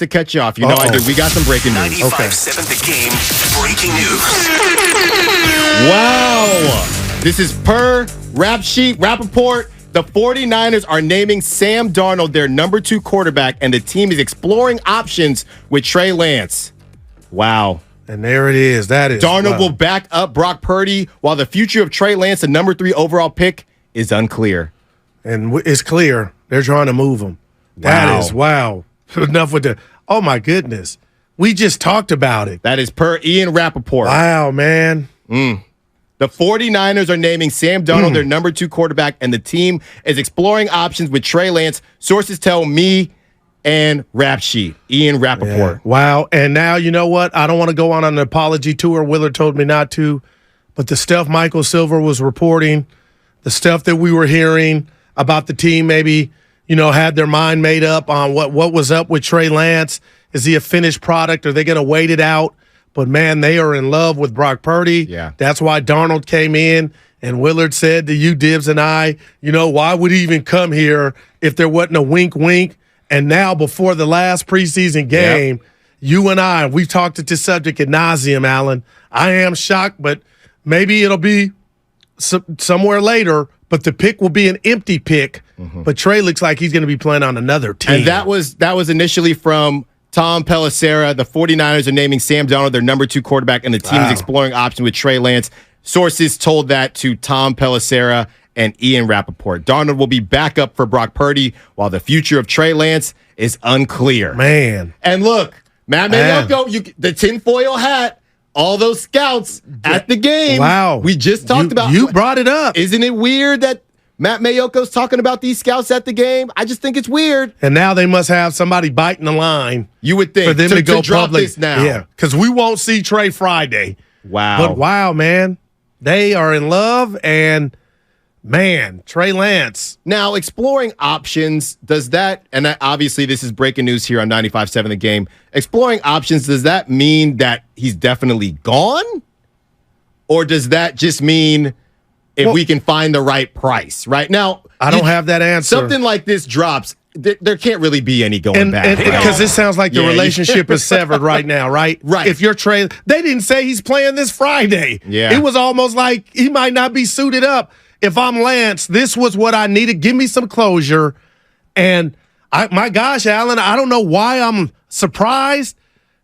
to cut you off. You know I do. We got some breaking news. 95.7 The Game breaking news. Wow. This is per Rap Sheet, Rappaport. The 49ers are naming Sam Darnold their number 2 quarterback, and the team is exploring options with Trey Lance. Wow. And there it is. That is Darnold will back up Brock Purdy, while the future of Trey Lance, the number 3 overall pick, is unclear. And it's clear they're trying to move him. That is wow. Enough with the. Oh my goodness, we just talked about it. That is per Ian Rappaport. Wow, man. The 49ers are naming Sam Darnold their number 2 quarterback, and the team is exploring options with Trey Lance. Sources tell me and Rap Sheet, Ian Rappaport. Yeah. Wow. And now, you know what? I don't want to go on an apology tour. Willard told me not to. But the stuff Michael Silver was reporting, the stuff that we were hearing about the team maybe, had their mind made up on what was up with Trey Lance. Is he a finished product? Are they going to wait it out? But, man, they are in love with Brock Purdy. Yeah. That's why Darnold came in. And Willard said to you, Dibs, and I, why would he even come here if there wasn't a wink-wink? And now, before the last preseason game, you and I, we've talked at this subject ad nauseum, Alan. I am shocked, but maybe it'll be somewhere later. But the pick will be an empty pick. But Trey looks like he's going to be playing on another team. And that was initially from Tom Pelissero. The 49ers are naming Sam Darnold their number 2 quarterback, and the team is exploring options with Trey Lance. Sources told that to Tom Pelissero and Ian Rappaport. Darnold will be backup for Brock Purdy, while the future of Trey Lance is unclear. Man. And look, Matt Mayoko, the tinfoil hat, all those scouts at the game. Wow. We just talked about. You brought it up. Isn't it weird that Matt Mayoko's talking about these scouts at the game? I just think it's weird. And now they must have somebody biting the line. You would think for them to go drop public this now. Yeah, because we won't see Trey Friday. Wow. But wow, man, they are in love, and man, Trey Lance. Now, exploring options, does that, and obviously this is breaking news here on 95.7 The Game, exploring options, does that mean that he's definitely gone? Or does that just mean if we can find the right price? Right now, I don't have that answer. Something like this drops, there can't really be any going back. Because this sounds like the relationship is severed right now, right? Right. If you're Trey, they didn't say he's playing this Friday. Yeah. It was almost like he might not be suited up. If I'm Lance, this was what I needed. Give me some closure. And my gosh, Alan, I don't know why I'm surprised,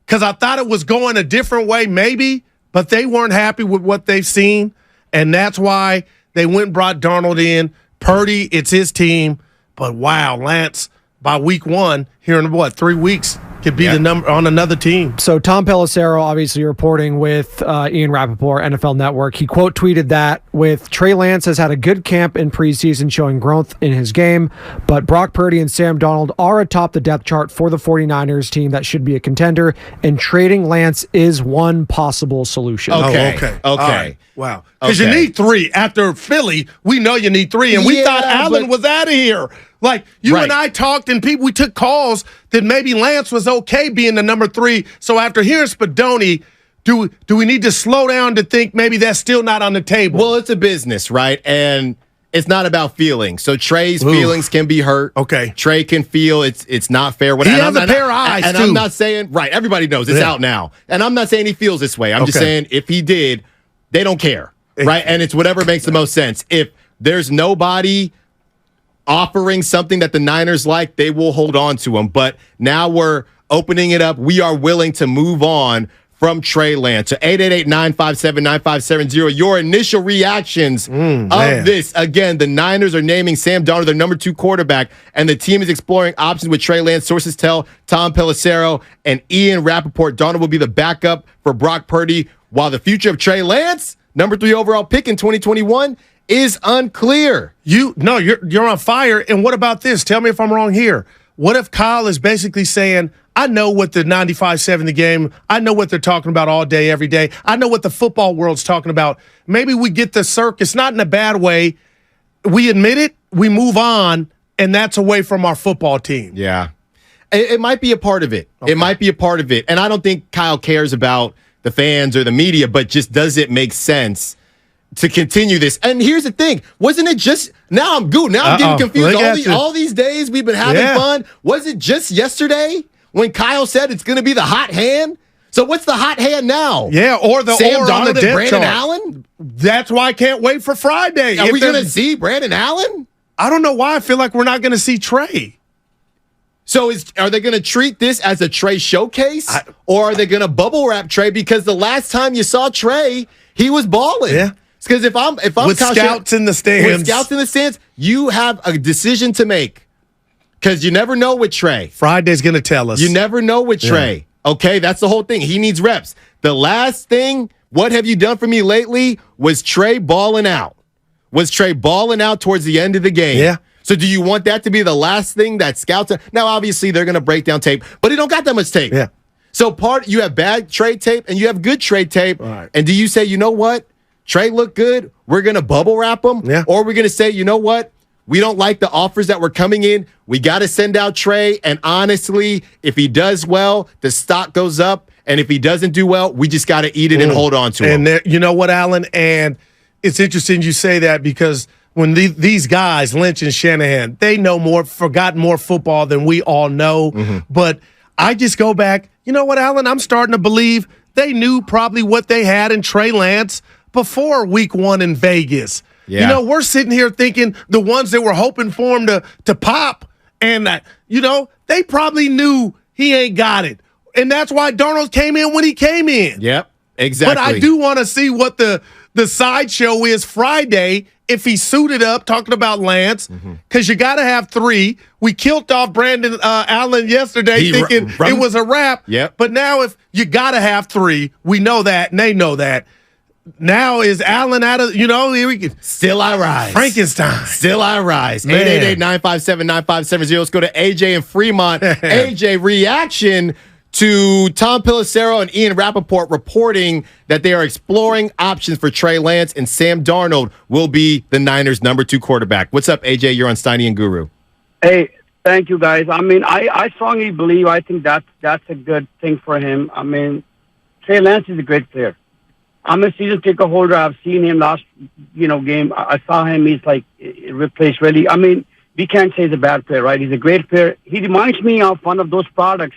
because I thought it was going a different way maybe, but they weren't happy with what they've seen. And that's why they went and brought Darnold in. Purdy, it's his team. But wow, Lance, by week 1, here in 3 weeks, could be the number on another team. So Tom Pelissero, obviously reporting with Ian Rappaport, NFL Network. He quote tweeted that with Trey Lance has had a good camp in preseason showing growth in his game, but Brock Purdy and Sam Darnold are atop the depth chart for the 49ers team that should be a contender, and trading Lance is one possible solution. Okay. Right. Wow. Because you need 3. After Philly, we know you need 3, and we thought Allen was out of here. Like, you and I talked, and we took calls that maybe Lance was okay being the number 3. So after hearing Spadoni, do we need to slow down to think maybe that's still not on the table? Well, it's a business, right? And it's not about feelings. So Trey's feelings can be hurt. Okay. Trey can feel it's not fair. He has a pair of eyes, and too. I'm not saying, right, everybody knows it's out now. And I'm not saying he feels this way. I'm just saying if he did, they don't care, right? And it's whatever makes the most sense. If there's nobody offering something that the Niners like, they will hold on to him. But now we're opening it up. We are willing to move on from Trey Lance. So 888-957-9570. Your initial reactions of this. Again, the Niners are naming Sam Darnold their number 2 quarterback, and the team is exploring options with Trey Lance. Sources tell Tom Pelissero and Ian Rappaport Darnold will be the backup for Brock Purdy, while the future of Trey Lance, number 3 overall pick in 2021, is unclear. You're on fire. And what about this? Tell me if I'm wrong here. What if Kyle is basically saying, I know what the 95.7 The Game, I know what they're talking about all day, every day. I know what the football world's talking about. Maybe we get the circus, not in a bad way. We admit it, we move on, and that's away from our football team. Yeah. It might be a part of it. Okay. It might be a part of it. And I don't think Kyle cares about the fans or the media, but just does it make sense to continue this? And here's the thing. Wasn't it just, now I'm getting confused. All these days we've been having fun. Was it just yesterday when Kyle said it's going to be the hot hand? So what's the hot hand now? Yeah, or the Sam or on the Darnold and depth Brandon chart. Allen? That's why I can't wait for Friday. Are If we going to there's- see Brandon Allen? I don't know why I feel like we're not going to see Trey. So are they going to treat this as a Trey showcase, or are they going to bubble wrap Trey? Because the last time you saw Trey, he was balling. Yeah. Because if I'm With Kyle scouts in the stands. with scouts in the stands, you have a decision to make. Because you never know with Trey. Friday's going to tell us. You never know with Trey. Okay, that's the whole thing. He needs reps. The last thing, what have you done for me lately, was Trey balling out. Was Trey balling out towards the end of the game? Yeah. So do you want that to be the last thing that scouts are? Now, obviously, they're going to break down tape, but he don't got that much tape. Yeah. So you have bad trade tape and you have good trade tape. Right. And do you say, you know what? Trey looked good. We're going to bubble wrap him. Yeah. Or we're going to say, you know what? We don't like the offers that were coming in. We got to send out Trey. And honestly, if he does well, the stock goes up. And if he doesn't do well, we just got to eat it and hold on to him. And you know what, Alan? And it's interesting you say that because when these guys, Lynch and Shanahan, they know forgotten more football than we all know. Mm-hmm. But I just go back, you know what, Alan? I'm starting to believe they knew probably what they had in Trey Lance before week 1 in Vegas. Yeah. You know, we're sitting here thinking the ones that were hoping for him to pop, and, they probably knew he ain't got it. And that's why Darnold came in when he came in. Yep, exactly. But I do want to see what the sideshow is Friday if he suited up, talking about Lance, because you got to have 3. We killed off Brandon Allen yesterday thinking it was a wrap. Yep. But now if you got to have 3, we know that, and they know that. Now is Allen out of, here we go. Still I rise. Frankenstein. Still I rise. Man. 888-957-9570. Let's go to AJ in Fremont. AJ, reaction to Tom Pelissero and Ian Rappaport reporting that they are exploring options for Trey Lance and Sam Darnold will be the Niners' number 2 quarterback. What's up, AJ? You're on Steiny and Guru. Hey, thank you, guys. I mean, I strongly believe, I think that's a good thing for him. I mean, Trey Lance is a great player. I'm a season ticket holder. I've seen him last, game. I saw him. He's like replaced really. I mean, we can't say he's a bad player, right? He's a great player. He reminds me of one of those products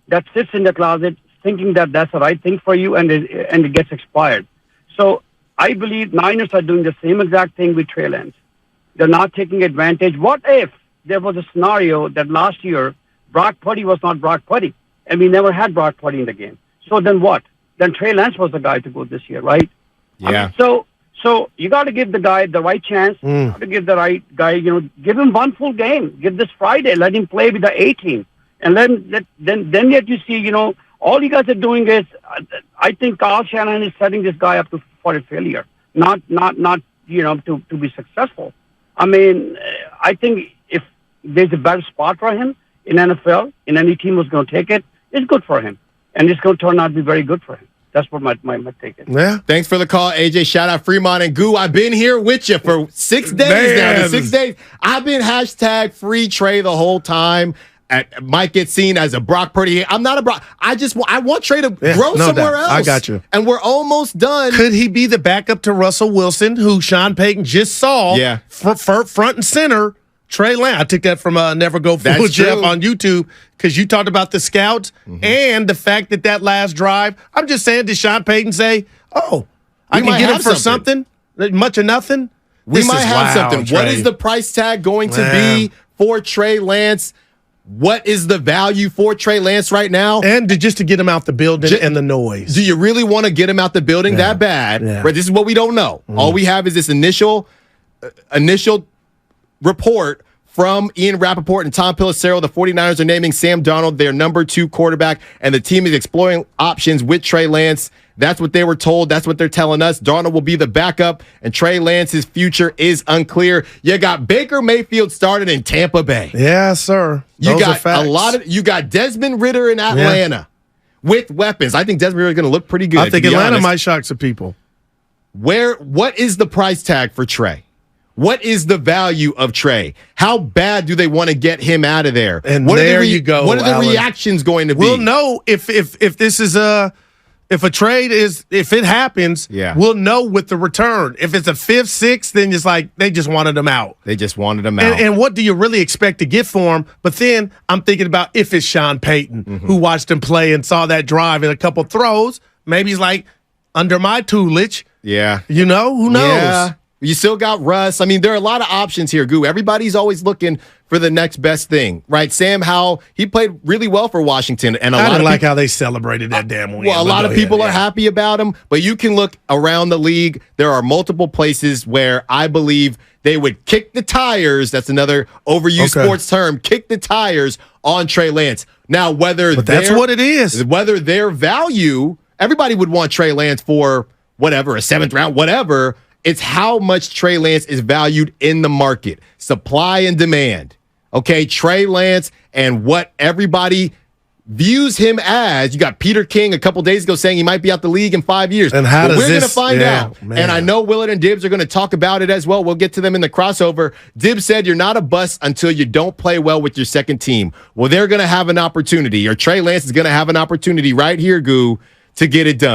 that sits in the closet thinking that that's the right thing for you and it gets expired. So I believe Niners are doing the same exact thing with Trey Lance. They're not taking advantage. What if there was a scenario that last year Brock Purdy was not Brock Purdy and we never had Brock Purdy in the game? So then what? Then Trey Lance was the guy to go this year, right? Yeah. I mean, so you got to give the guy the right chance. You got to give the right guy, give him one full game. Give this Friday. Let him play with the A team. And then yet you see, all you guys are doing is, I think Kyle Shanahan is setting this guy up for a failure, not to be successful. I mean, I think if there's a better spot for him in NFL, in any team who's going to take it, it's good for him. And it's going to turn out to be very good for him. That's what my take is. Yeah. Thanks for the call, AJ. Shout out Fremont and Goo. I've been here with you for 6 days now. The 6 days. I've been hashtag free Trey the whole time. Might get seen as a Brock Purdy. I'm not a Brock. I want Trey to grow somewhere else. I got you. And we're almost done. Could he be the backup to Russell Wilson, who Sean Payton just saw? Yeah. Front and center. Trey Lance. I took that from Never Go Fool Jeff on YouTube because you talked about the scouts and the fact that last drive. I'm just saying, did Sean Payton say, I can get him for something? Much of nothing? We might have something. Trey. What is the price tag going to be for Trey Lance? What is the value for Trey Lance right now? And just to get him out the building and the noise. Do you really want to get him out the building that bad? Yeah. Right, this is what we don't know. All we have is this initial report from Ian Rappaport and Tom Pelissero. The 49ers are naming Sam Darnold their number 2 quarterback, and the team is exploring options with Trey Lance. That's what they were told. That's what they're telling us. Darnold will be the backup, and Trey Lance's future is unclear. You got Baker Mayfield started in Tampa Bay. Yeah, sir. You got Desmond Ridder in Atlanta with weapons. I think Desmond Ridder is going to look pretty good. I think Atlanta might shock some people. What is the price tag for Trey? What is the value of Trey? How bad do they want to get him out of there? And what there you go. What are the Alan. reactions going to be? We'll know if this is If it happens, we'll know with the return. If it's a 5th, 6th, then it's like they just wanted him out. And what do you really expect to get for him? But then I'm thinking about if it's Sean Payton, who watched him play and saw that drive and a couple throws, maybe he's like, under my tutelage. Yeah. Who knows? Yeah. You still got Russ. I mean, there are a lot of options here, Goo. Everybody's always looking for the next best thing, right? Sam Howell, he played really well for Washington. And I didn't like how they celebrated that damn win. Well, a lot of people are happy about him, but you can look around the league. There are multiple places where I believe they would kick the tires. That's another overused sports term. Kick the tires on Trey Lance. Now, that's what it is. Whether their value, everybody would want Trey Lance for whatever, a 7th round, whatever. It's how much Trey Lance is valued in the market. Supply and demand. Okay, Trey Lance and what everybody views him as. You got Peter King a couple days ago saying he might be out the league in 5 years. And how does we're going to find out. Man. And I know Willard and Dibbs are going to talk about it as well. We'll get to them in the crossover. Dibbs said you're not a bust until you don't play well with your second team. Well, they're going to have an opportunity, or Trey Lance is going to have an opportunity right here, Goo, to get it done.